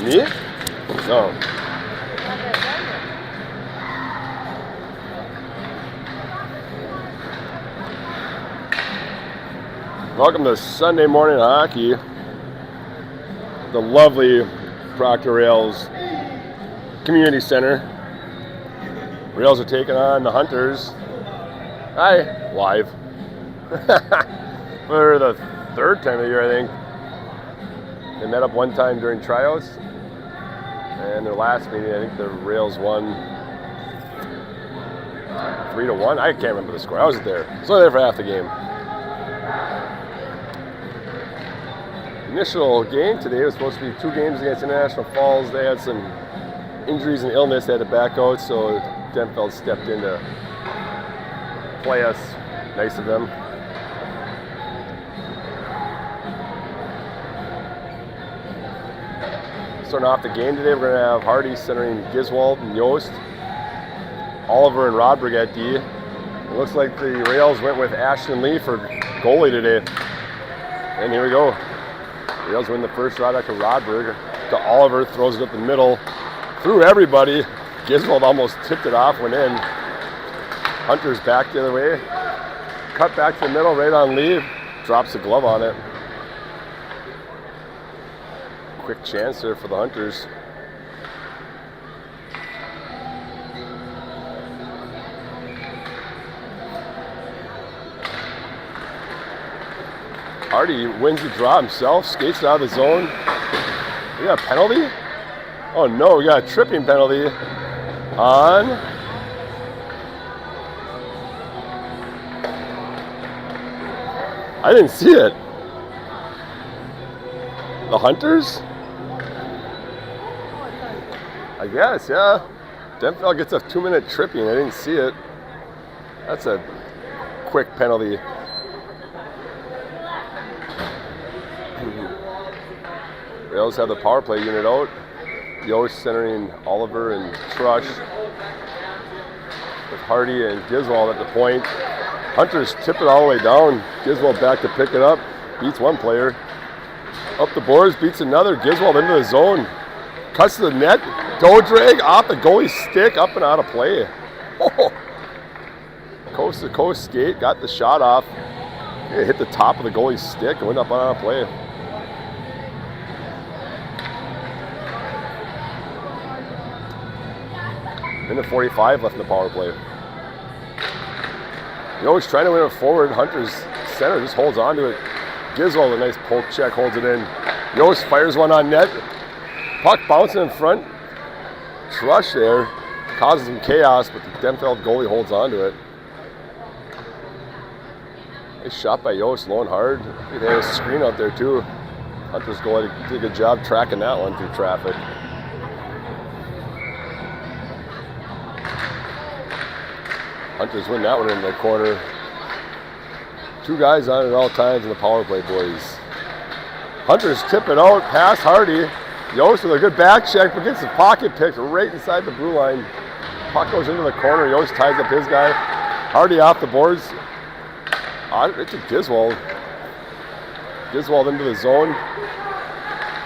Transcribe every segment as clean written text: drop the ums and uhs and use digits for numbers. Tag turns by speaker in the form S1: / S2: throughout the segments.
S1: Me? No. Welcome to Sunday morning hockey. The lovely Proctor Rails Community Center. Rails are taking on the Hunters. Hi, live. For the third time of the year, I think. They met up one time during tryouts, and their last meeting, I think the Rails won 3-1. I can't remember the score. I wasn't there. I was only there for half the game. Initial game today was supposed to be 2 games against International Falls. They had some injuries and illness. They had to back out, so Denfeld stepped in to play us. Nice of them. Starting off the game today, we're going to have Hardy centering Giswald and Yost. Oliver and Rodberg at D. It looks like the Rails went with Ashton Lee for goalie today. And here we go. Rails win the first rod after Rodberg. To Oliver, throws it up the middle. Through everybody. Giswald almost tipped it off, went in. Hunter's back the other way. Cut back to the middle, right on Lee. Drops the glove on it. Quick chance there for the Hunters. Hardy wins the draw himself, skates out of the zone. We got a penalty? Oh no, we got a tripping penalty on I didn't see it. The Hunters? I guess, yeah. Denfeld gets a 2-minute tripping. I didn't see it. That's a quick penalty. Rails have the power play unit out. Yost centering Oliver and Trush. With Hardy and Giswald at the point. Hunters tip it all the way down. Giswald back to pick it up. Beats one player. Up the boards, beats another. Giswald into the zone. Cuts to the net. Toe drag off the goalie's stick. Up and out of play. Oh. Coast to coast skate. Got the shot off. It hit the top of the goalie's stick and went up and out of play. Minute 45 left in the power play. Yost trying to win it forward. Hunter's center just holds on to it. Giswald, a nice poke check, holds it in. Yost fires one on net. Puck bouncing in front. Trush there. Causes some chaos, but the Denfeld goalie holds on to it. Nice shot by Yost, low and hard. They had a screen out there too. Hunter's goalie did a good job tracking that one through traffic. Hunters win that one in the corner. 2 guys on it at all times in the power play, boys. Hunters tip it out, pass Hardy. Yost with a good back check, but gets the pocket picked right inside the blue line. Puck goes into the corner. Yost ties up his guy. Hardy off the boards. Right to Giswald. Giswald into the zone.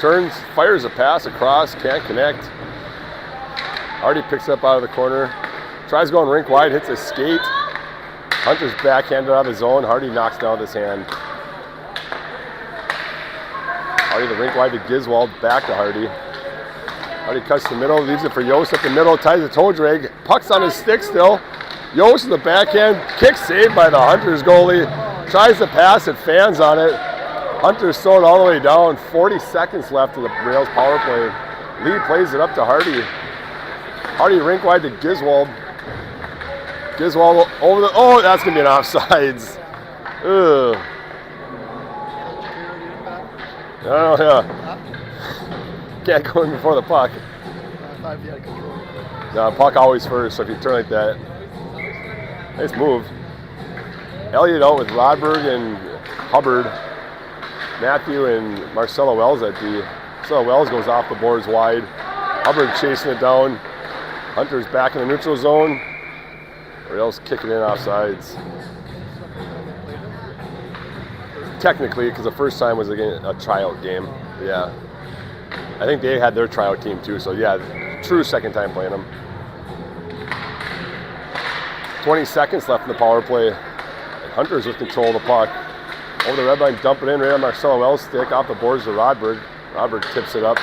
S1: Turns, fires a pass across, can't connect. Hardy picks up out of the corner. Tries going rink wide, hits a skate. Hunter's backhanded out of the zone. Hardy knocks down with his hand. Hardy the rink wide to Giswald, back to Hardy. Hardy cuts the middle, leaves it for Yost up the middle, ties the toe drag. Puck's on his stick still. Yost in the backhand, kick saved by the Hunters goalie. Tries to pass it, fans on it. Hunters throw it all the way down. 40 seconds left of the Rails power play. Lee plays it up to Hardy. Hardy rink wide to Giswald. Giswald over the, oh, that's going to be an offsides. Ugh. Oh, yeah. Can't go in before the puck. No, puck always first, so if you turn like that. Nice move. Elliott out with Rodberg and Hubbard. Matthew and Marcelo Wells at D. Marcelo Wells goes off the boards wide. Hubbard chasing it down. Hunter's back in the neutral zone. Rails kicking in offsides. Technically, because the first time was a tryout game. Yeah. I think they had their tryout team too, so yeah, true second time playing them. 20 seconds left in the power play. Hunter's with control of the puck. Over the red line, dump it in right on Marcelo Wells' stick, off the boards to Rodberg. Rodberg tips it up.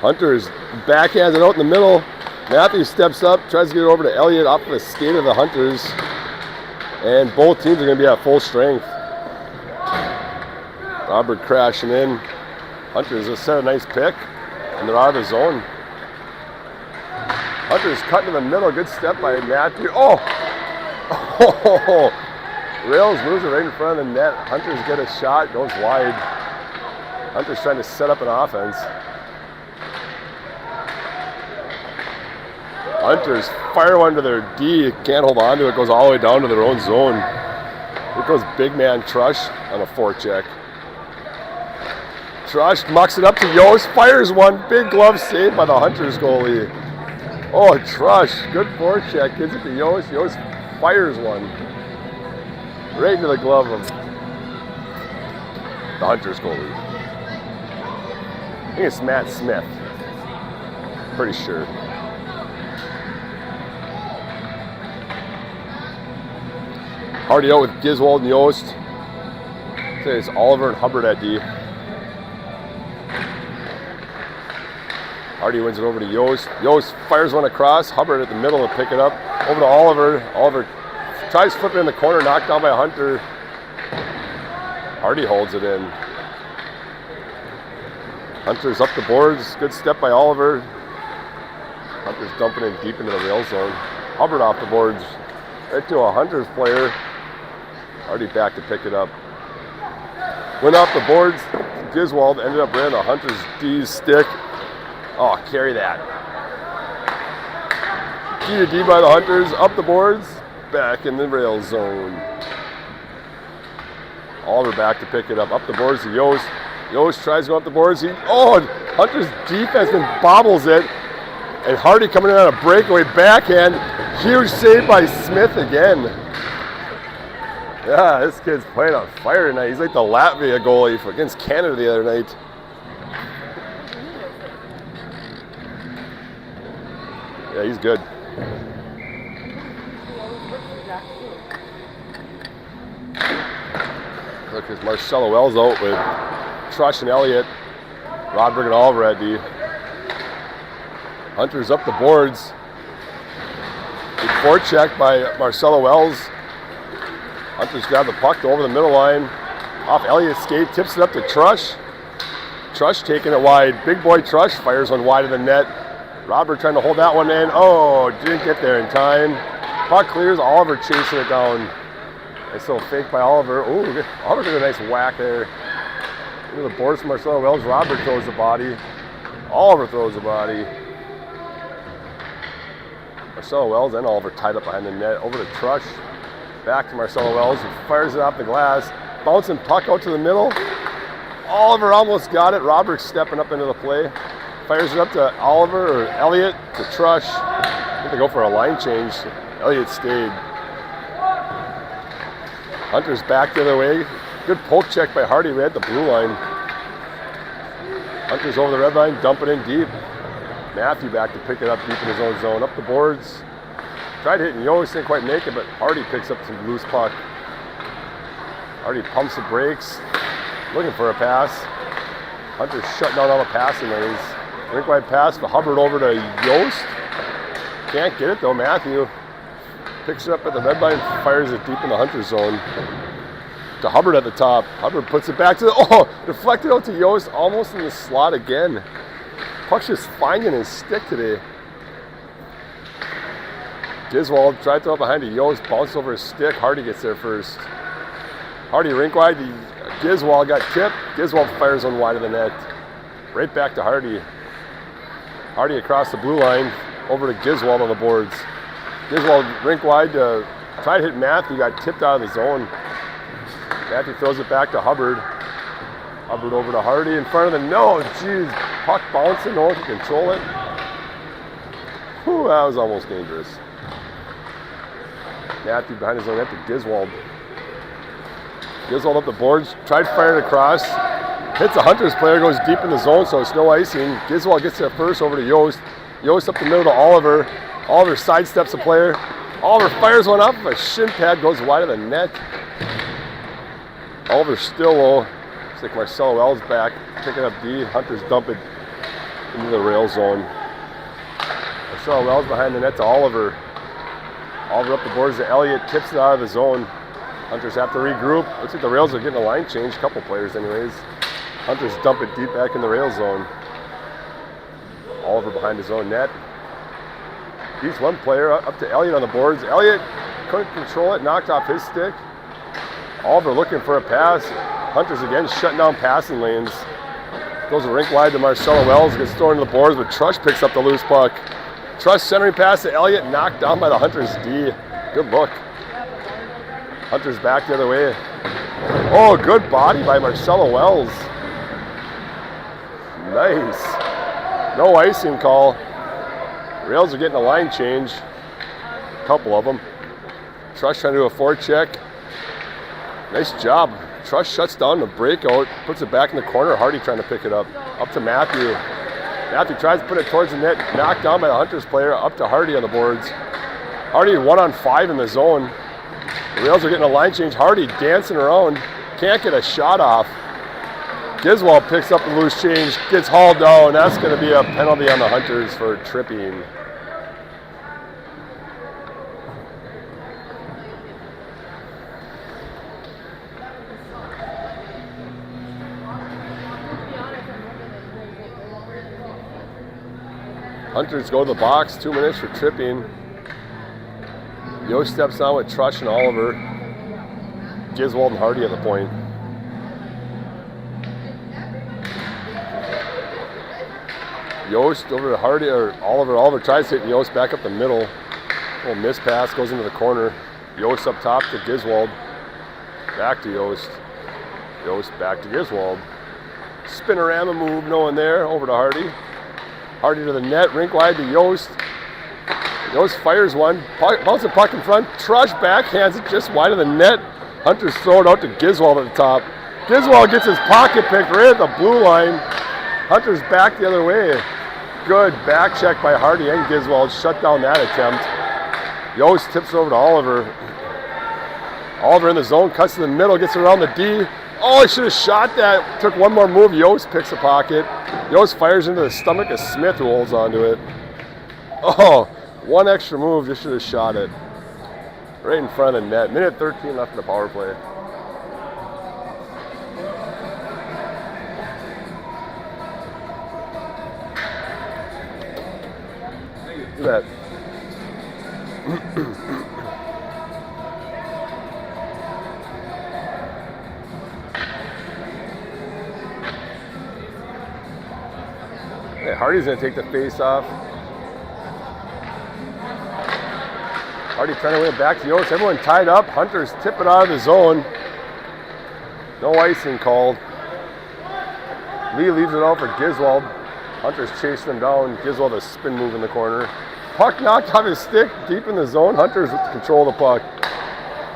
S1: Hunter's backhands it out in the middle. Matthews steps up, tries to get it over to Elliott off the skate of the Hunters. And both teams are going to be at full strength. Rodberg crashing in. Hunters just set a nice pick, and they're out of the zone. Hunter's cut to the middle, good step by Matthew. Oh! Rails moves it right in front of the net. Hunters get a shot, goes wide. Hunter's trying to set up an offense. Hunters fire one to their D, can't hold on to it, goes all the way down to their own zone. Here goes big man Trush on a forecheck. Trush mucks it up to Yost, fires one, big glove save by the Hunters goalie. Oh, Trush, good forecheck, gives it to Yost. Yost fires one right into the glove of the Hunters goalie. I think it's Matt Smith. Pretty sure. Hardy out with Giswold and Yost. Say it's Oliver and Hubbard at D. Hardy wins it over to Yost. Yost fires one across. Hubbard at the middle to pick it up. Over to Oliver. Oliver tries to flip it in the corner, knocked down by Hunter. Hardy holds it in. Hunter's up the boards. Good step by Oliver. Hunter's dumping in deep into the rail zone. Hubbard off the boards. Right to a Hunters player. Hardy back to pick it up. Went off the boards. Giswold ended up right on the Hunters D's stick. Oh, carry that. D to D by the Hunters, up the boards, back in the rail zone. Oliver back to pick it up the boards to Yost. Yost tries to go up the boards. Hunter's defenseman bobbles it. And Hardy coming in on a breakaway backhand. Huge save by Smith again. Yeah, this kid's playing on fire tonight. He's like the Latvia goalie against Canada the other night. Yeah, he's good. Look, there's Marcelo Wells out with Trush and Elliott. Rodberg and Oliver at D. Hunter's up the boards. Good forecheck by Marcelo Wells. Hunter's grabbed the puck over the middle line. Off Elliott's skate, tips it up to Trush. Trush taking it wide. Big boy Trush fires one wide of the net. Robert trying to hold that one in. Oh, didn't get there in time. Puck clears, Oliver chasing it down. Nice little fake by Oliver. Oh, Oliver did a nice whack there. Into the boards from Marcelo Wells. Robert throws the body. Oliver throws the body. Marcelo Wells and Oliver tied up behind the net. Over to Trush. Back to Marcelo Wells, who fires it off the glass. Bouncing puck out to the middle. Oliver almost got it. Robert's stepping up into the play. Fires it up to Oliver or Elliott to Trush. I think they go for a line change. Elliott stayed. Hunter's back the other way. Good poke check by Hardy right at the blue line. Hunter's over the red line, dumping in deep. Matthew back to pick it up deep in his own zone. Up the boards. Tried hitting Yost, didn't quite make it, but Hardy picks up some loose puck. Hardy pumps the brakes, looking for a pass. Hunter's shutting down all the passing lanes. Rink wide pass for Hubbard over to Yost. Can't get it though. Matthew picks it up at the red line, fires it deep in the Hunter zone. To Hubbard at the top. Hubbard puts it back to the, deflected out to Yost, almost in the slot again. Puck's just finding his stick today. Giswold tried to throw it behind to Yost, bounced over his stick. Hardy gets there first. Hardy rink wide. Giswold got tipped. Giswold fires one wide of the net. Right back to Hardy. Hardy across the blue line, over to Giswold on the boards. Giswold rink wide, tried to hit Matthew, got tipped out of the zone. Matthew throws it back to Hubbard. Hubbard over to Hardy in front of the, no, jeez, puck bouncing, no one can control it. Whew, that was almost dangerous. Matthew behind his own net to Giswold. Giswold up the boards, tried to fire it across. Hits the Hunters player, goes deep in the zone, so it's no icing. Giswald gets there first over to Yost. Yost up the middle to Oliver. Oliver sidesteps the player. Oliver fires one up. A shin pad goes wide of the net. Oliver still low. Looks like Marcelo Wells back, picking up D. Hunters dump it into the rail zone. Marcelo Wells behind the net to Oliver. Oliver up the boards to Elliott, tips it out of the zone. Hunters have to regroup. Looks like the Rails are getting a line change, a couple players anyways. Hunters dump it deep back in the rail zone. Oliver behind his own net. Beats one player up to Elliott on the boards. Elliott couldn't control it, knocked off his stick. Oliver looking for a pass. Hunters again shutting down passing lanes. Goes a rink wide to Marcelo Wells, gets thrown into the boards, but Trush picks up the loose puck. Trush centering pass to Elliott, knocked down by the Hunters D. Good look. Hunters back the other way. Oh, good body by Marcelo Wells. Nice. No icing call. Rails are getting a line change. A couple of them. Trush trying to do a forecheck. Nice job. Trush shuts down the breakout, puts it back in the corner. Hardy trying to pick it up. Up to Matthew. Matthew tries to put it towards the net. Knocked down by the Hunters player. Up to Hardy on the boards. Hardy 1-on-5 in the zone. The Rails are getting a line change. Hardy dancing around. Can't get a shot off. Giswald picks up the loose change, gets hauled down. That's going to be a penalty on the Hunters for tripping. Hunters go to the box, 2 minutes for tripping. Yost steps on with Trush and Oliver. Giswald and Hardy at the point. Yost over to Hardy, or Oliver. Oliver tries to hit Yost back up the middle. Little miss pass, goes into the corner. Yost up top to Giswald. Back to Yost. Yost back to Giswald. Spinorama move, no one there. Over to Hardy. Hardy to the net, rink wide to Yost. Yost fires one, bounces the puck in front. Trush backhands it just wide of the net. Hunters throw it out to Giswald at the top. Giswald gets his pocket picked right at the blue line. Hunters back the other way. Good back check by Hardy and Giswald. Shut down that attempt. Yost tips over to Oliver. Oliver in the zone, cuts to the middle, gets around the D. Oh, he should have shot that. Took one more move. Yost picks a pocket. Yost fires into the stomach of Smith, who holds onto it. Oh, one extra move. Just should have shot it. Right in front of the net. Minute 13 left in the power play. Look at that. Hardy's going to take the face off. Hardy trying to win it back to Yost. Everyone tied up. Hunters tip it out of the zone. No icing called. Lee leaves it out for Giswald. Hunters chasing him down. Giswald a spin move in the corner. Puck knocked off his stick deep in the zone. Hunters control the puck.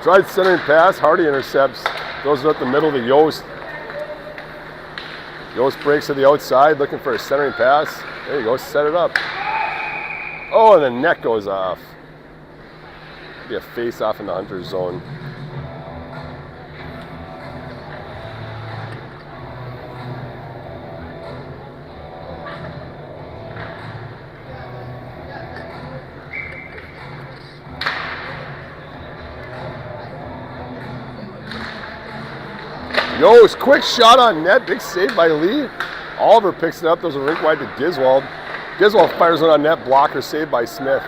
S1: Tried centering pass. Hardy intercepts. Throws it up the middle to Yost. Yost breaks to the outside, looking for a centering pass. There you go, set it up. Oh, and the net goes off. Be a face-off in the Hunters zone. Yost, quick shot on net, big save by Lee. Oliver picks it up, throws a rink wide to Giswald. Giswald fires it on net, blocker saved by Smith.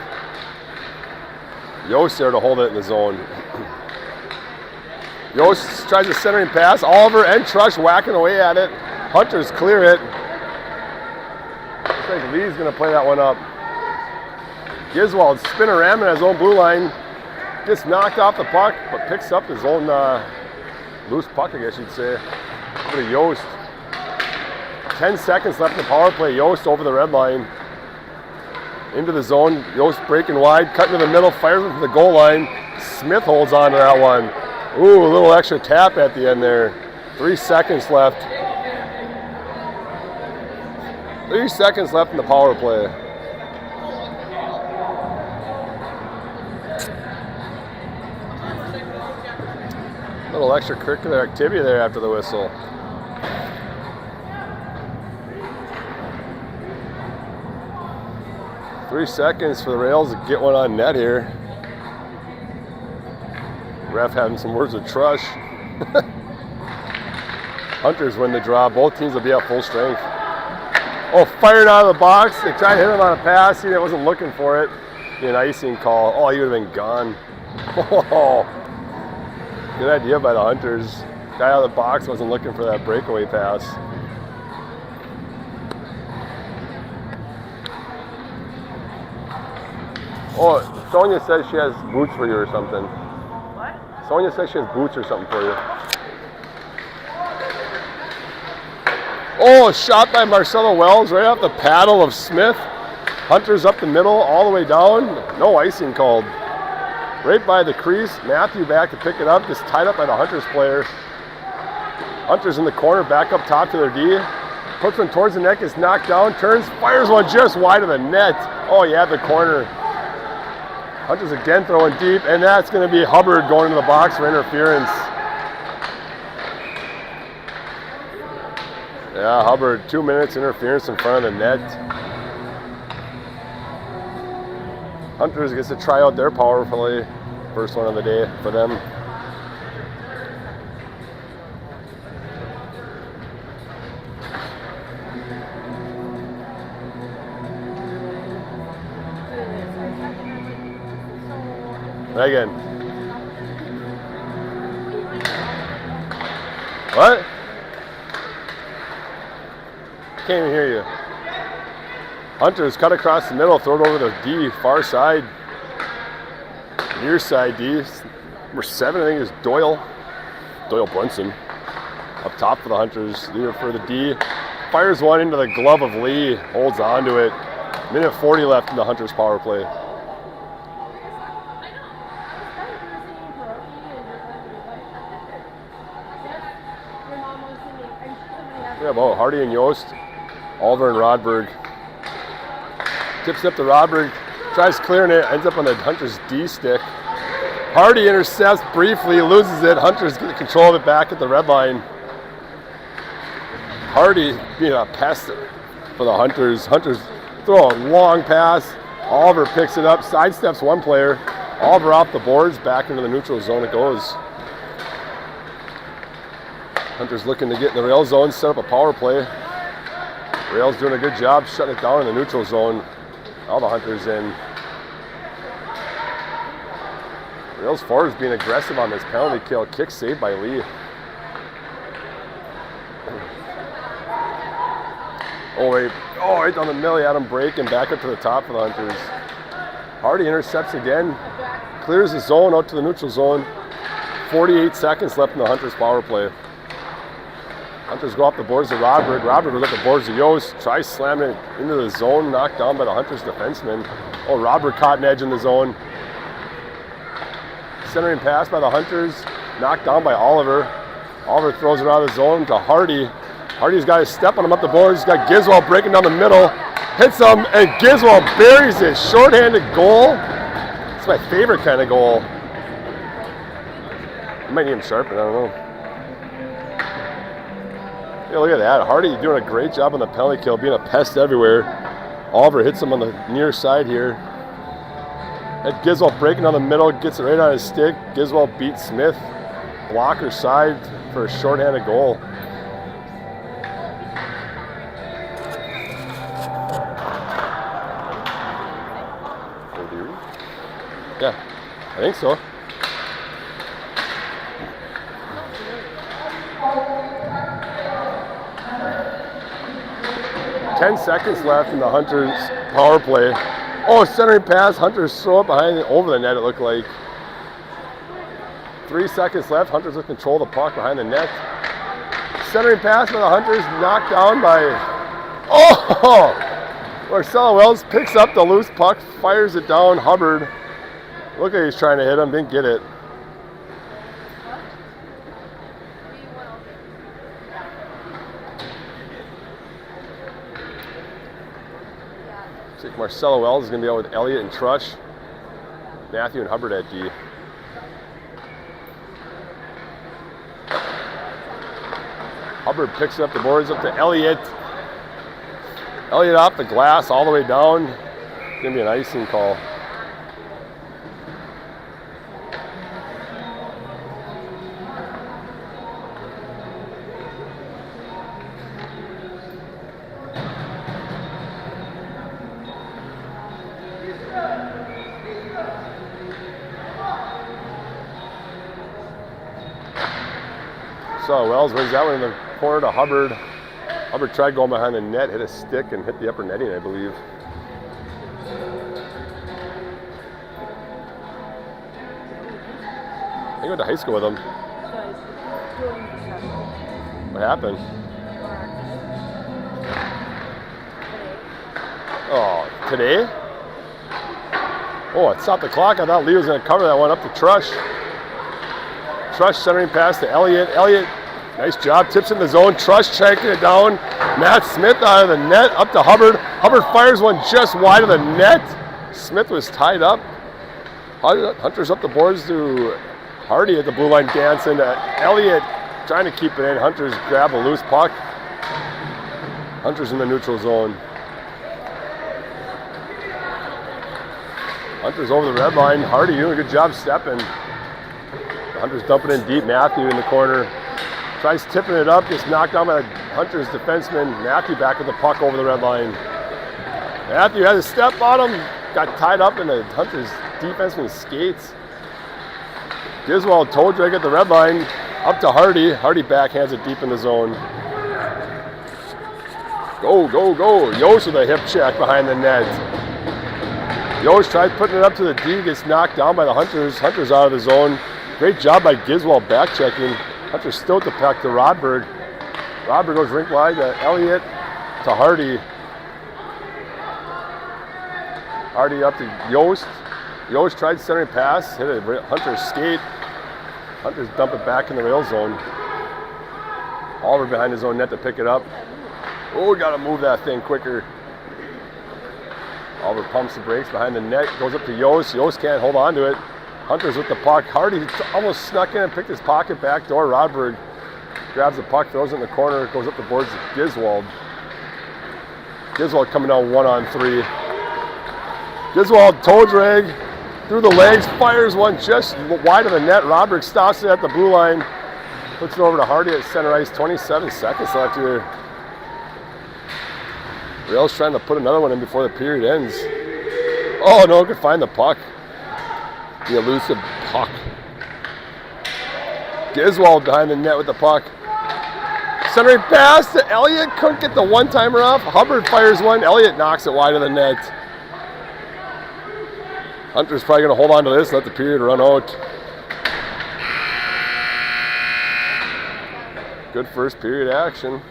S1: Yost there to hold it in the zone. Yost tries a centering pass, Oliver and Trush whacking away at it. Hunters clear it. Looks like Lee's gonna play that one up. Giswald spin-a-ram in his own blue line. Gets knocked off the puck, but picks up his own loose puck, I guess you'd say. Over to Yost. 10 seconds left in the power play. Yost over the red line. Into the zone. Yost breaking wide, cutting to the middle, fires it to the goal line. Smith holds on to that one. Ooh, a little extra tap at the end there. 3 seconds left. 3 seconds left in the power play. Little extracurricular activity there after the whistle. Three seconds for the Rails to get one on net here. Ref having some words of trust. Hunters win the draw. Both teams will be at full strength. Oh, fired out of the box. They tried to hit him on a pass. He wasn't looking for it. Be an icing call. Oh, he would have been gone. Oh, good idea by the Hunters. Guy out of the box wasn't looking for that breakaway pass. Oh, Sonia says she has boots for you or something.
S2: What?
S1: Sonia says she has boots or something for you. Oh, shot by Marcelo Wells right off the paddle of Smith. Hunters up the middle, all the way down. No icing called. Right by the crease. Matthew back to pick it up. Just tied up by the Hunters player. Hunters in the corner, back up top to their D. Puts one towards the net, gets knocked down, turns, fires one just wide of the net. Oh, yeah, the corner. Hunters again throwing deep, and that's going to be Hubbard going into the box for interference. Yeah, Hubbard, 2 minutes interference in front of the net. Hunters gets to try out their power play. First one of the day for them. Megan. What? Can't even hear you. Hunters cut across the middle, throw it over the D, far side. Near side D. Number 7, I think, is Doyle Brunson. Up top for the Hunters, leader for the D. Fires one into the glove of Lee, holds on to it. Minute 40 left in the Hunters power play. Yeah, well, Hardy and Yost, Oliver and Rodberg. Tips up to Rodberg, tries clearing it, ends up on the Hunters D stick. Hardy intercepts briefly, loses it. Hunters get control of it back at the red line. Hardy being a pest for the Hunters. Hunters throw a long pass. Oliver picks it up, sidesteps one player. Oliver off the boards, back into the neutral zone it goes. Hunters looking to get in the rail zone, set up a power play. Rail's doing a good job shutting it down in the neutral zone. All the Hunters in. Rail's forwards being aggressive on this penalty kill. Kick saved by Lee. Right down the middle, he had him breaking back up to the top for the Hunters. Hardy intercepts again. Clears the zone out to the neutral zone. 48 seconds left in the Hunters power play. Hunters go off the boards to Rodberg. Rodberg goes up the boards to Yost. Tries slamming it into the zone. Knocked down by the Hunters defenseman. Oh, Rodberg caught an edge in the zone. Centering pass by the Hunters. Knocked down by Oliver. Oliver throws it out of the zone to Hardy. Hardy's got his step on him up the boards. He's got Giswell breaking down the middle. Hits him, and Giswell buries it. Shorthanded goal. It's my favorite kind of goal. I might need him sharpened, I don't know. Yeah, look at that. Hardy doing a great job on the penalty kill, being a pest everywhere. Oliver hits him on the near side here. And Giswell breaking down the middle, gets it right on his stick. Giswell beats Smith. Blocker side for a shorthanded goal. Yeah, I think so. Ten seconds left in the Hunters power play. Oh, centering pass. Hunters throw it behind it, over the net, it looked like. 3 seconds left. Hunters with control of the puck behind the net. Centering pass by the Hunters, knocked down by... Oh! Marcelo Wells picks up the loose puck, fires it down. Hubbard. Look at he's trying to hit him, didn't get it. Looks like Marcelo Wells is going to be out with Elliott and Trush. Matthew and Hubbard at D. Hubbard picks up the boards up to Elliott. Elliott off the glass all the way down. It's going to be an icing call. So Wells wins that one in the corner to Hubbard. Hubbard tried going behind the net, hit a stick, and hit the upper netting, I believe. I went to high school with him. What happened? Oh, today? Oh, it stopped the clock. I thought Lee was going to cover that one up to Trush. Trush centering pass to Elliott. Elliott, nice job, tips in the zone. Trush checking it down. Matt Smith out of the net, up to Hubbard. Hubbard fires one just wide of the net. Smith was tied up. Hunter's up the boards to Hardy at the blue line dancing. Elliott trying to keep it in. Hunter's grab a loose puck. Hunter's in the neutral zone. Hunter's over the red line. Hardy doing a good job stepping. Hunter's dumping in deep. Matthew in the corner. Tries tipping it up. Gets knocked down by the Hunter's defenseman. Matthew back with the puck over the red line. Matthew had a step on him. Got tied up in the Hunter's defenseman's skates. Giswald toe drag at the red line. Up to Hardy. Hardy backhands it deep in the zone. Go, go, go. Yost with a hip check behind the net. Yost tries putting it up to the D. Gets knocked down by the Hunters. Hunters out of the zone. Great job by Giswald back checking. Hunter still at the puck to Rodberg. Rodberg goes rink wide to Elliott, to Hardy. Hardy up to Yost. Yost tried centering pass, hit a Hunter's skate. Hunter's dump it back in the rail zone. Oliver behind his own net to pick it up. Oh, got to move that thing quicker. Oliver pumps the brakes behind the net, goes up to Yost. Yost can't hold on to it. Hunter's with the puck. Hardy almost snuck in and picked his pocket back door. Rodberg grabs the puck, throws it in the corner, goes up the boards to Giswald. Giswald coming down 1-on-3. Giswald toe drag through the legs, fires one just wide of the net. Rodberg stops it at the blue line, puts it over to Hardy at center ice. 27 seconds left here. Rail's trying to put another one in before the period ends. Oh, no one could find the puck. The elusive puck. Giswald behind the net with the puck. Centering pass to Elliott. Couldn't get the one-timer off. Hubbard fires one. Elliott knocks it wide of the net. Hunter's probably going to hold on to this, let the period run out. Good first period action.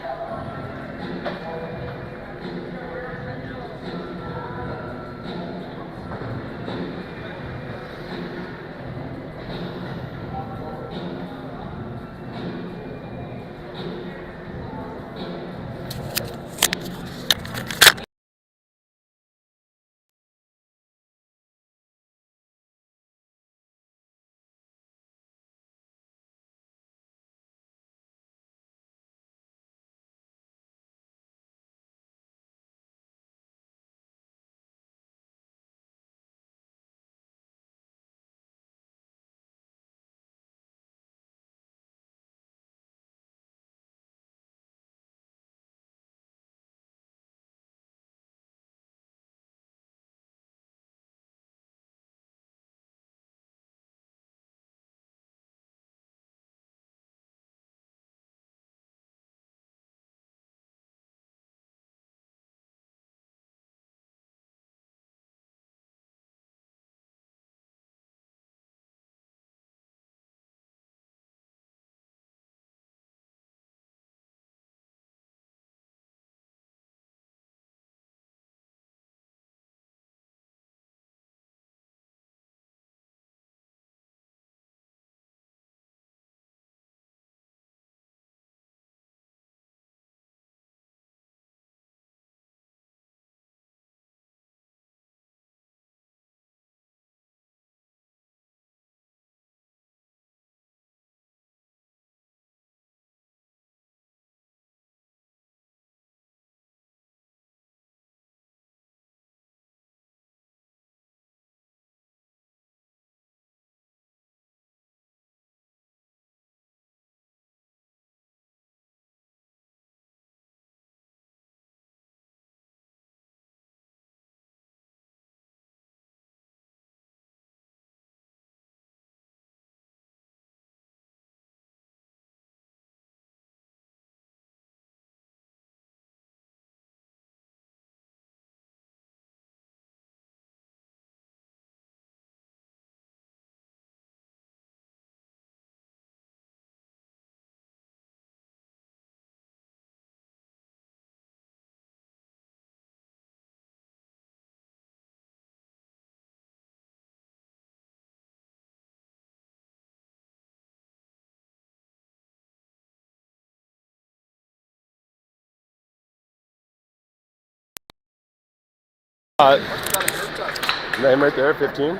S1: Name right there, 15.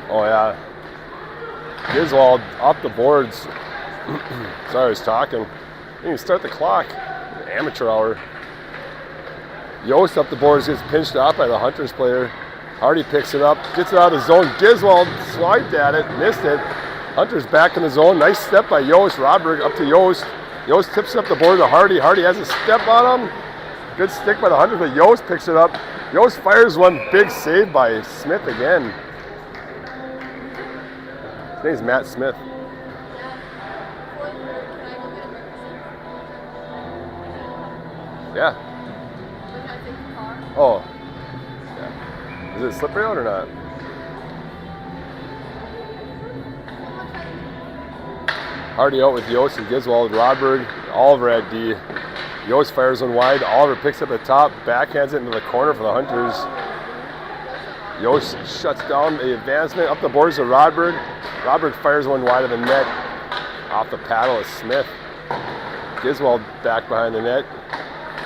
S1: Oh yeah. Giswald up the boards. Sorry, I was talking. You can start the clock. Amateur hour. Yost up the boards, gets pinched out by the Hunters player. Hardy picks it up, gets it out of the zone. Giswald swiped at it, missed it. Hunters back in the zone. Nice step by Yost. Rodberg up to Yost. Yost tips up the board to Hardy. Hardy has a step on him. Good stick by the Hunters, but Yost picks it up. Yost fires one, big save by Smith again. His name's Matt Smith. Yeah. Oh. Yeah. Is it slippery out or not? Hardy out with Yost and Giswald, Rodberg, Oliver at D. Yost fires one wide. Oliver picks up the top, backhands it into the corner for the Hunters. Yost shuts down the advancement up the boards to Rodberg. Rodberg fires one wide of the net off the paddle of Smith. Giswald back behind the net.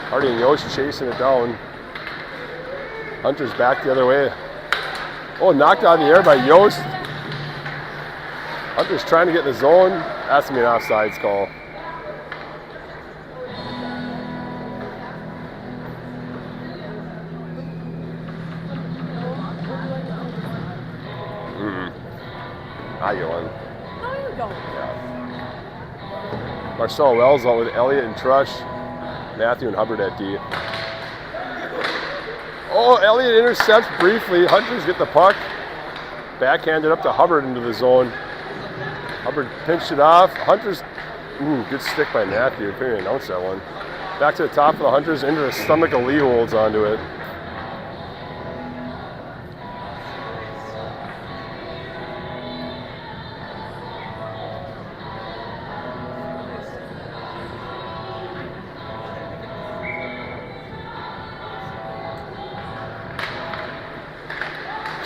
S1: Hardy and Yost chasing it down. Hunters back the other way. Oh, knocked out of the air by Yost. Hunters trying to get in the zone. That's going to be an offsides call. I get one.
S2: No, you don't.
S1: Yeah. Marcel Wells out with Elliott and Trush. Matthew and Hubbard at D. Oh, Elliott intercepts briefly. Hunters get the puck. Backhanded up to Hubbard into the zone. Hubbard pinched it off. Hunters, good stick by Matthew. Couldn't even announce that one. Back to the top of the Hunters, into the stomach of Lee holds onto it.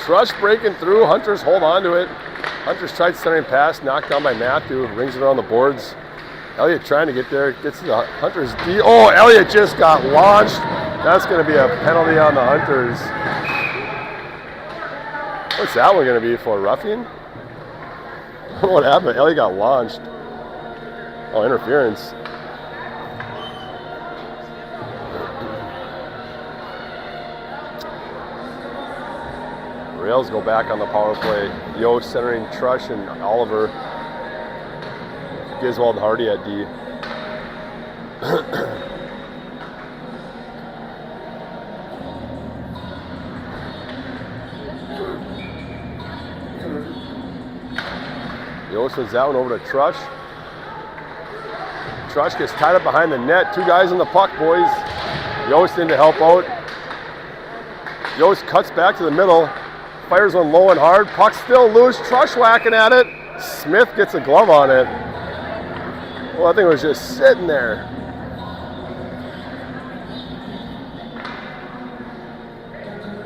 S1: Trush breaking through. Hunters hold on to it. Hunters tried centering pass, knocked down by Matthew, rings it on the boards. Elliott trying to get there, gets to the Hunters D. Oh, Elliott just got launched. That's going to be a penalty on the Hunters. What's that one going to be for? Roughing? What happened? Elliott got launched. Oh, interference. Rails go back on the power play. Yost centering Trush and Oliver. Giswald and Hardy at D. Yost wins that one over to Trush. Trush gets tied up behind the net. Two guys in the puck, boys. Yost in to help out. Yost cuts back to the middle. Fires one low and hard. Puck still loose. Trush whacking at it. Smith gets a glove on it. Well, I think it was just sitting there.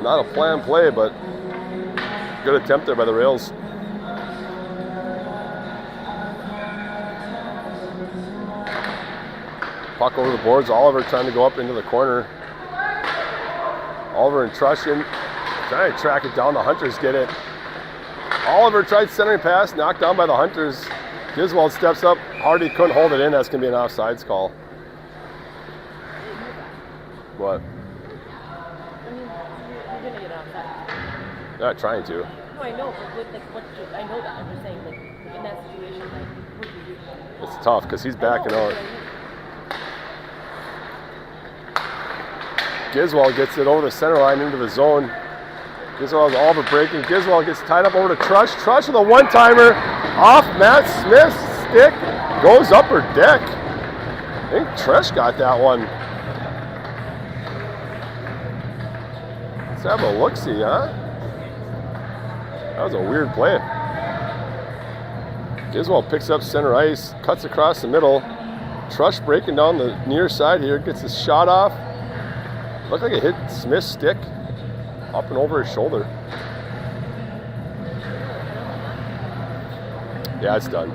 S1: Not a planned play, but good attempt there by the Rails. Puck over the boards. Oliver trying to go up into the corner. Oliver and Trush in. Trying to track it down. The Hunters get it. Oliver tried centering pass, knocked down by the Hunters. Giswald steps up. Hardy couldn't hold it in. That's going to be an offsides call. What?
S2: I mean, you're going to get offside.
S1: They're not trying to.
S2: No, I know, but I know that. I'm just saying, like, in that situation, like, what do you do?
S1: It's tough because he's backing out. Giswald gets it over the center line into the zone. Giswald's Oliver breaking. Giswald gets tied up over to Trush. Trush with a one-timer off Matt Smith's stick. Goes upper deck. I think Trush got that one. Let's have a look-see, huh? That was a weird play. Giswald picks up center ice, cuts across the middle. Trush breaking down the near side here, gets his shot off. Looked like it hit Smith's stick. Up and over his shoulder. Yeah, it's done.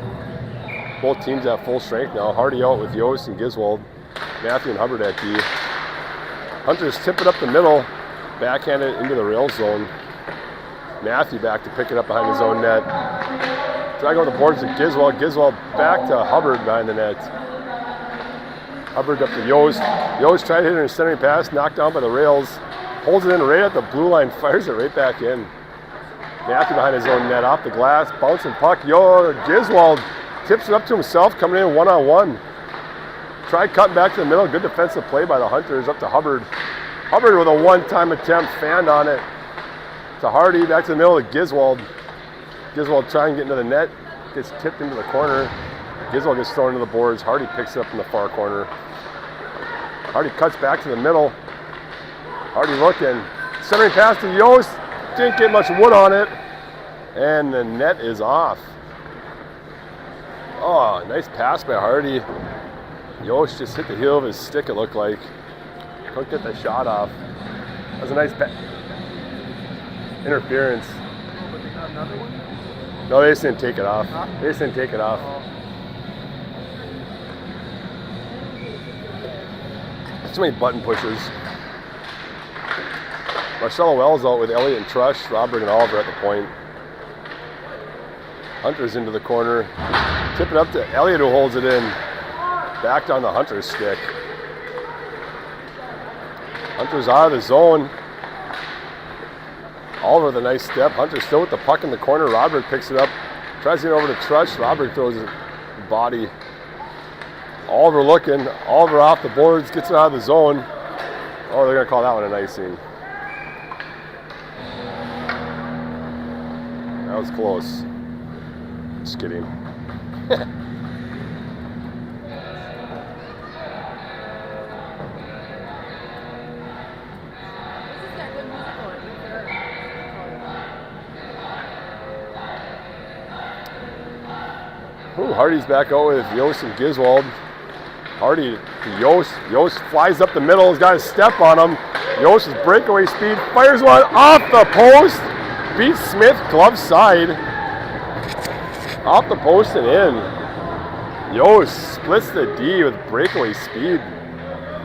S1: Both teams at full strength now. Hardy out with Yost and Giswald. Matthew and Hubbard at D. Hunters tip it up the middle. backhanded into the rail zone. Matthew back to pick it up behind his own net. Try to go to the boards to Giswald. Giswald back to Hubbard behind the net. Hubbard up to Yost. Yost tried to hit her centering pass, knocked down by the rails. Holds it in right at the blue line, fires it right back in. Matthew behind his own net, off the glass, bouncing puck. Giswald tips it up to himself, coming in one-on-one. Tried cutting back to the middle, good defensive play by the Hunters, up to Hubbard. Hubbard with a one-time attempt, fanned on it. To Hardy, back to the middle to Giswald. Giswald trying to get into the net, gets tipped into the corner. Giswald gets thrown into the boards. Hardy picks it up in the far corner. Hardy cuts back to the middle. Hardy looking. Centering pass to Yost. Didn't get much wood on it. And the net is off. Oh, nice pass by Hardy. Yost just hit the heel of his stick, it looked like. Couldn't get the shot off. That was a nice interference.
S3: Another one?
S1: No, they just didn't take it off. They just didn't take it off. Too many button pushes. Marcelo Wells out with Elliott and Trush, Robert and Oliver at the point. Hunter's into the corner. Tip it up to Elliott, who holds it in. Back down the Hunter's stick. Hunter's out of the zone. Oliver with a nice step. Hunter still with the puck in the corner. Robert picks it up. Tries to get over to Trush. Robert throws his body. Oliver looking. Oliver off the boards. Gets it out of the zone. Oh, they're going to call that one an icing. That was close. Just kidding. Ooh, Hardy's back out with Yost and Giswald. Hardy to Yost. Yost flies up the middle. He's got a step on him. Yost is breakaway speed. Fires one off the post. Beats Smith glove side. Off the post and in. Yost splits the D with breakaway speed.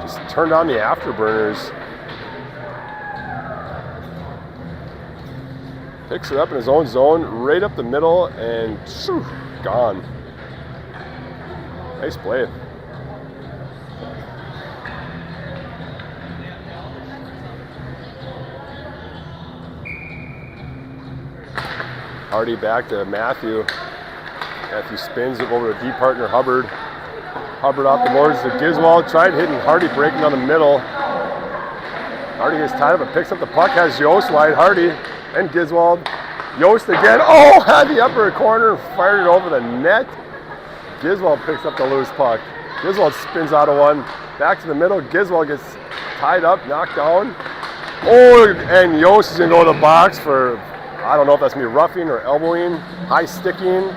S1: Just turned on the afterburners. Picks it up in his own zone, right up the middle, and shoo, gone. Nice play. Hardy back to Matthew. Matthew spins it over to D partner Hubbard. Hubbard off the boards to Giswald. Tried hitting Hardy, breaking down the middle. Hardy gets tied up and picks up the puck. Has Yost wide. Hardy and Giswald. Yost again. Oh, had the upper corner. Fired it over the net. Giswald picks up the loose puck. Giswald spins out of one. Back to the middle. Giswald gets tied up, knocked down. Oh, and Yost is going to go to the box for, I don't know if that's going to be roughing or elbowing. High sticking.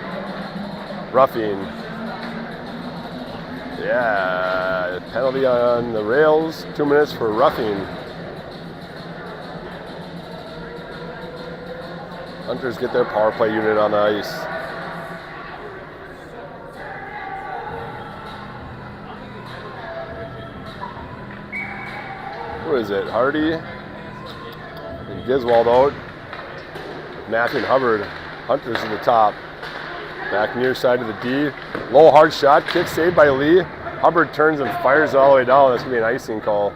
S1: Roughing. Yeah, penalty on the rails. 2 minutes for roughing. Hunters get their power play unit on the ice. Who is it? Hardy and Giswald out. Matthew and Hubbard. Hunters in the top. Back near side of the D. Low hard shot. Kick saved by Lee. Hubbard turns and fires it all the way down. That's going to be an icing call.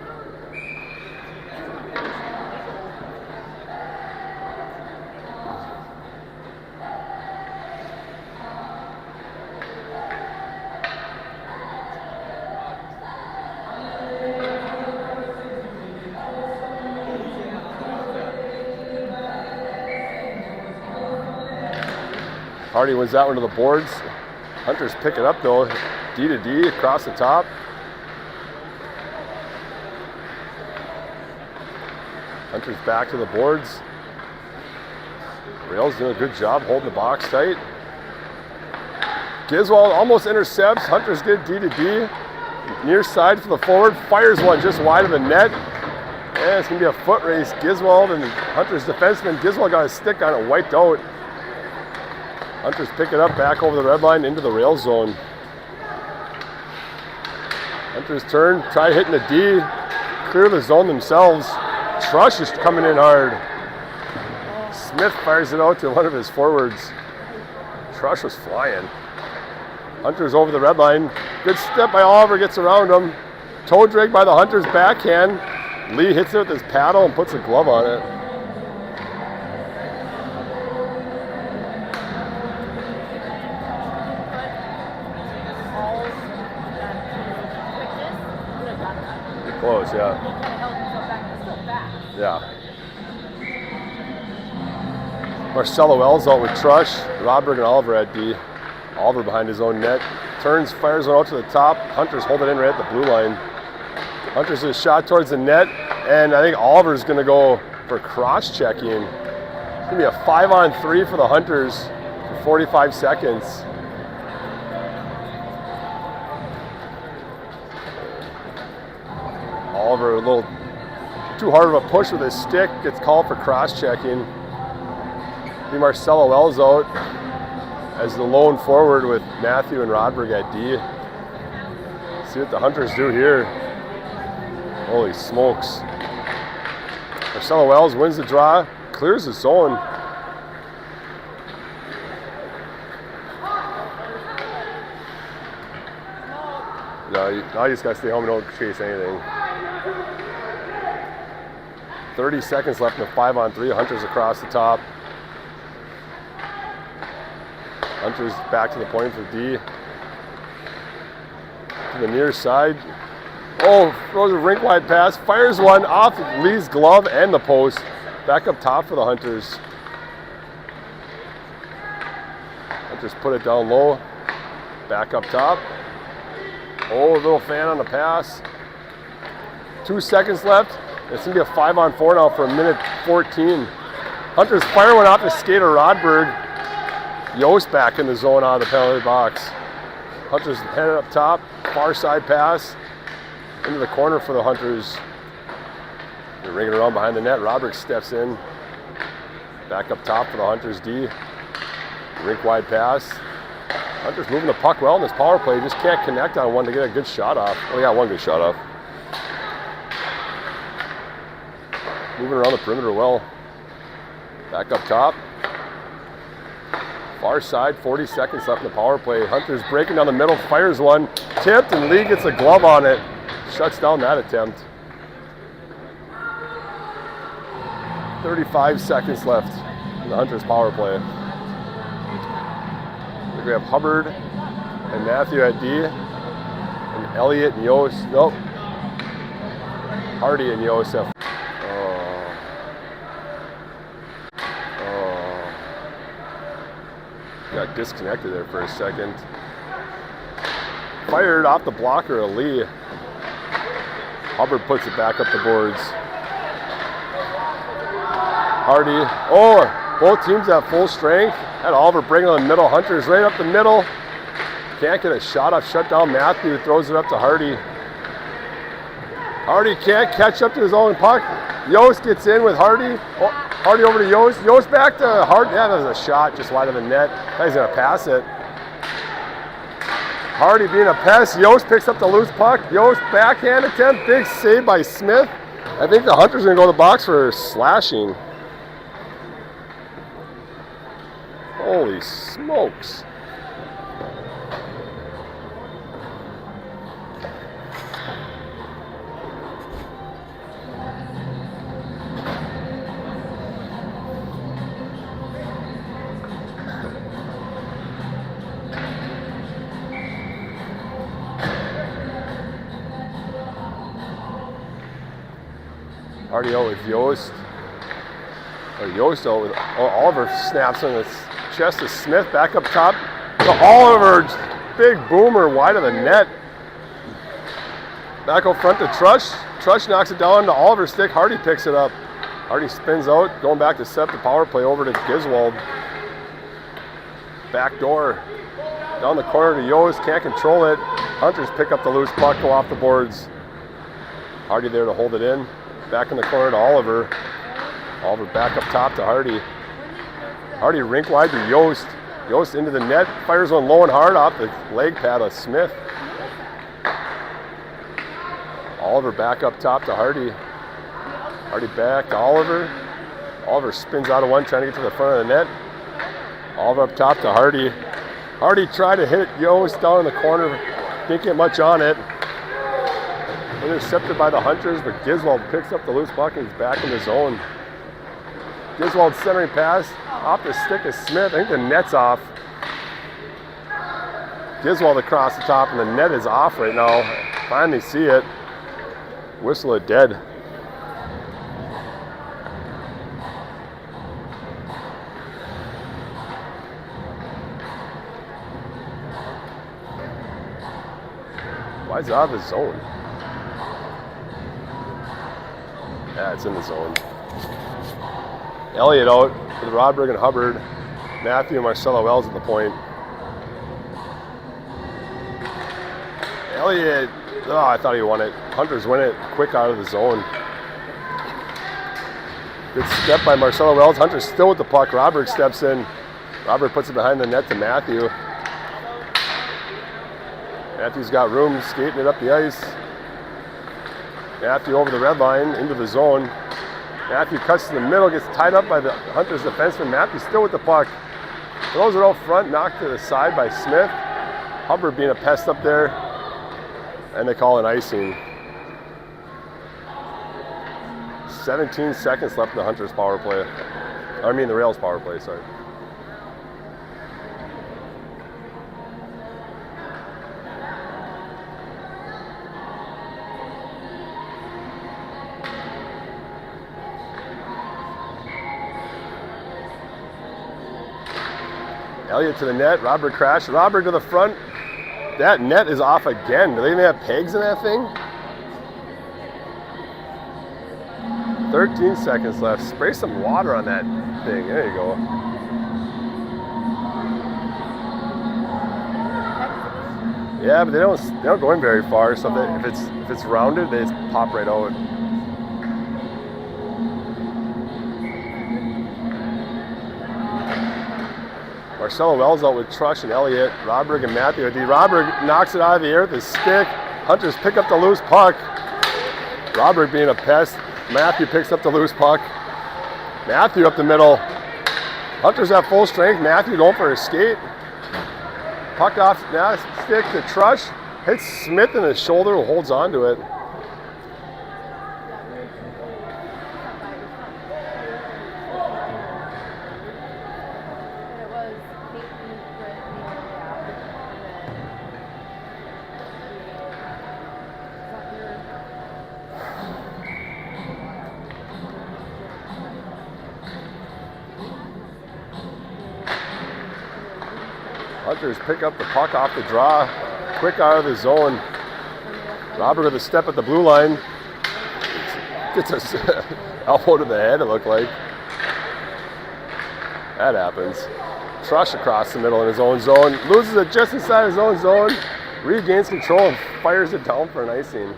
S1: Hardy wins that one to the boards. Hunters pick it up though. D to D across the top. Hunters back to the boards. Rails doing a good job holding the box tight. Giswald almost intercepts. Hunters get D to D. Near side for the forward. Fires one just wide of the net. And it's going to be a foot race. Giswald and Hunters defenseman. Giswald got a stick on it, wiped out. Hunters pick it up back over the red line into the rail zone. Hunters turn, try hitting the D, clear the zone themselves. Trush is coming in hard. Smith fires it out to one of his forwards. Trush was flying. Hunter's over the red line. Good step by Oliver, gets around him. Toe drag by the Hunter's backhand. Lee hits it with his paddle and puts a glove on it. Close, yeah. Yeah. Marcelo Wells out with Trush. Rodberg and Oliver at D. Oliver behind his own net. Turns, fires one out to the top. Hunter's holding in right at the blue line. Hunter's a shot towards the net, and I think Oliver's going to go for cross-checking. It's going to be a 5-on-3 for the Hunters for 45 seconds. Oliver a little too hard of a push with his stick, gets called for cross-checking. Be Marcelo Wells out as the lone forward with Matthew and Rodberg at D. See what the Hunters do here. Holy smokes. Marcelo Wells wins the draw, clears the zone. Now you just gotta stay home and don't chase anything. 30 seconds left in the 5-on-3. Hunter's across the top. Hunter's back to the point for D. To the near side. Oh, throws a rink-wide pass. Fires one off Lee's glove and the post. Back up top for the Hunters. Hunters put it down low. Back up top. Oh, a little fan on the pass. 2 seconds left. It's going to be a 5-on-4 now for 1:14. Hunters fire one off the skater Rodberg. Yost back in the zone out of the penalty box. Hunters headed up top. Far side pass. Into the corner for the Hunters. They're ringing around behind the net. Rodberg steps in. Back up top for the Hunters D. Rink wide pass. Hunters moving the puck well in this power play. Just can't connect on one to get a good shot off. Oh, yeah, one good shot off. Moving around the perimeter well. Back up top. Far side, 40 seconds left in the power play. Hunters breaking down the middle, fires one. Tipped, and Lee gets a glove on it. Shuts down that attempt. 35 seconds left in the Hunters power play. We have Hubbard and Matthew at D. And Elliott and Yost. Nope. Hardy and Yost have. Got disconnected there for a second. Fired off the blocker of Lee. Hubbard puts it back up the boards. Hardy. Oh, both teams have full strength. Had Oliver bring on the middle. Hunters right up the middle. Can't get a shot off. Shut down Matthew. Throws it up to Hardy. Hardy can't catch up to his own puck. Yost gets in with Hardy. Oh, Hardy over to Yost. Yost back to Hardy. Yeah, that was a shot just wide of the net. He's going to pass it. Hardy being a pest. Yost picks up the loose puck. Yost backhand attempt. Big save by Smith. I think the Hunters are going to go to the box for slashing. Holy smokes. Hardy out with Yost. Or Yost out with Oliver snaps on the chest of Smith. Back up top to Oliver. Big boomer wide of the net. Back out front to Trush. Trush knocks it down to Oliver's stick. Hardy picks it up. Hardy spins out, going back to set the power play over to Giswold. Back door. Down the corner to Yost. Can't control it. Hunters pick up the loose puck, go off the boards. Hardy there to hold it in. Back in the corner to Oliver. Oliver back up top to Hardy. Hardy rink wide to Yost. Yost into the net. Fires one low and hard off the leg pad of Smith. Oliver back up top to Hardy. Hardy back to Oliver. Oliver spins out of one, trying to get to the front of the net. Oliver up top to Hardy. Hardy tried to hit Yost down in the corner. Didn't get much on it. Intercepted by the Hunters, but Giswald picks up the loose puck and he's back in the zone. Giswald's centering pass off the stick of Smith. I think the net's off. Giswald across the top, and the net is off right now. Finally see it. Whistle it dead. Why is it out of the zone? Yeah, it's in the zone. Elliott out with Rodberg and Hubbard. Matthew and Marcelo Wells at the point. Elliott, oh, I thought he won it. Hunters win it quick out of the zone. Good step by Marcelo Wells. Hunters still with the puck. Rodberg steps in. Rodberg puts it behind the net to Matthew. Matthew's got room, skating it up the ice. Matthew over the red line, into the zone. Matthew cuts to the middle, gets tied up by the Hunters defenseman. Matthew still with the puck. Throws it out front, knocked to the side by Smith. Hubbard being a pest up there. And they call an icing. 17 seconds left in the Hunters power play. I mean the Rails power play, sorry. Elliott to the net, Robert crashed, Robert to the front. That net is off again. Do they even have pegs in that thing? 13 seconds left. Spray some water on that thing. There you go. Yeah, but they don't go in very far. So if it's rounded, they just pop right out. Marcelo Wells out with Trush and Elliott. Rodberg and Matthew. Rodberg knocks it out of the air with his stick. Hunters pick up the loose puck. Rodberg being a pest. Matthew picks up the loose puck. Matthew up the middle. Hunters at full strength. Matthew going for a skate. Puck off now, stick to Trush. Hits Smith in his shoulder, who holds on to it. Hunters pick up the puck off the draw, quick out of the zone. Robert with a step at the blue line. Gets a elbow to the head, it looked like. That happens. Trush across the middle in his own zone. Loses it just inside his own zone. Regains control and fires it down for an icing.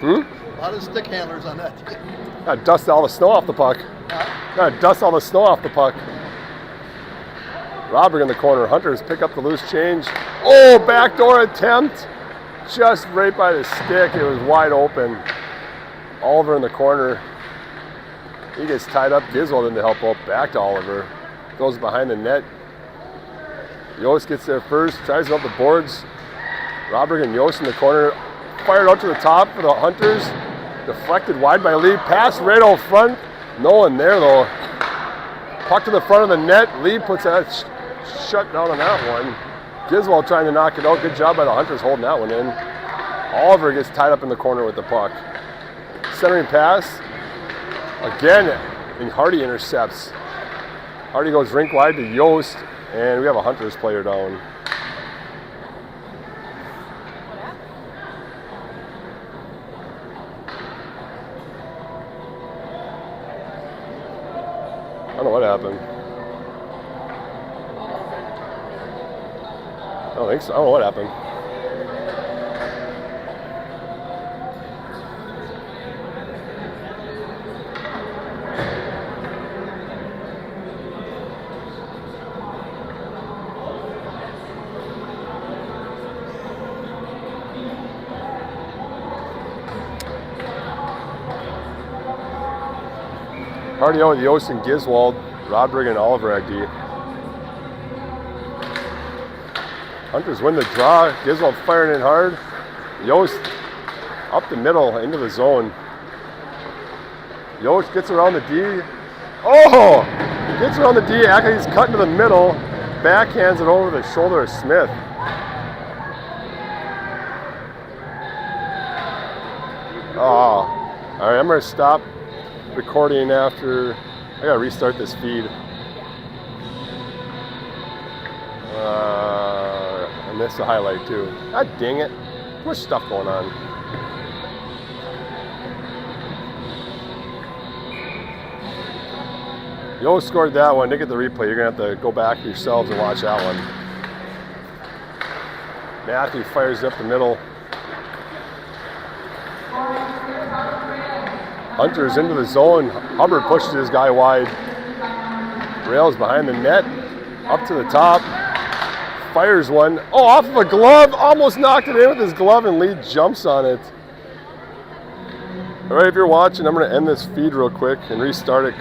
S3: A lot of stick handlers on that.
S1: Gotta dust all the snow off the puck. Gotta dust all the snow off the puck. Robert in the corner. Hunters pick up the loose change. Oh, backdoor attempt. Just right by the stick. It was wide open. Oliver in the corner. He gets tied up. Giswald in to help out. Back to Oliver. Goes behind the net. Yost gets there first. Tries to up the boards. Robert and Yost in the corner. Fired out to the top for the Hunters. Deflected wide by Lee. Pass right out front. No one there though. Puck to the front of the net. Lee puts that shut down on that one. Giswald trying to knock it out. Good job by the Hunters holding that one in. Oliver gets tied up in the corner with the puck. Centering pass. Again, and Hardy intercepts. Hardy goes rink wide to Yost. And we have a Hunters player down. I don't know what happened. I don't think so. I don't know what happened. Cardio with Yost and Giswald, Rodriguez and Oliver at D. Hunters win the draw. Giswald firing in hard. Yost up the middle into the zone. Yost gets around the D. Oh! Gets around the D, actually he's cutting to the middle. Backhands it over the shoulder of Smith. Oh. Alright, I'm going to stop recording after. I got to restart this feed. I missed the highlight too. God dang it. Too much stuff going on. You scored that one. Didn't get the replay. You're going to have to go back yourselves and watch that one. Matthew fires up the middle. Hunter's into the zone. Hubbard pushes his guy wide. Rails behind the net. Up to the top. Fires one. Oh, off of a glove. Almost knocked it in with his glove, and Lee jumps on it. All right, if you're watching, I'm going to end this feed real quick and restart it.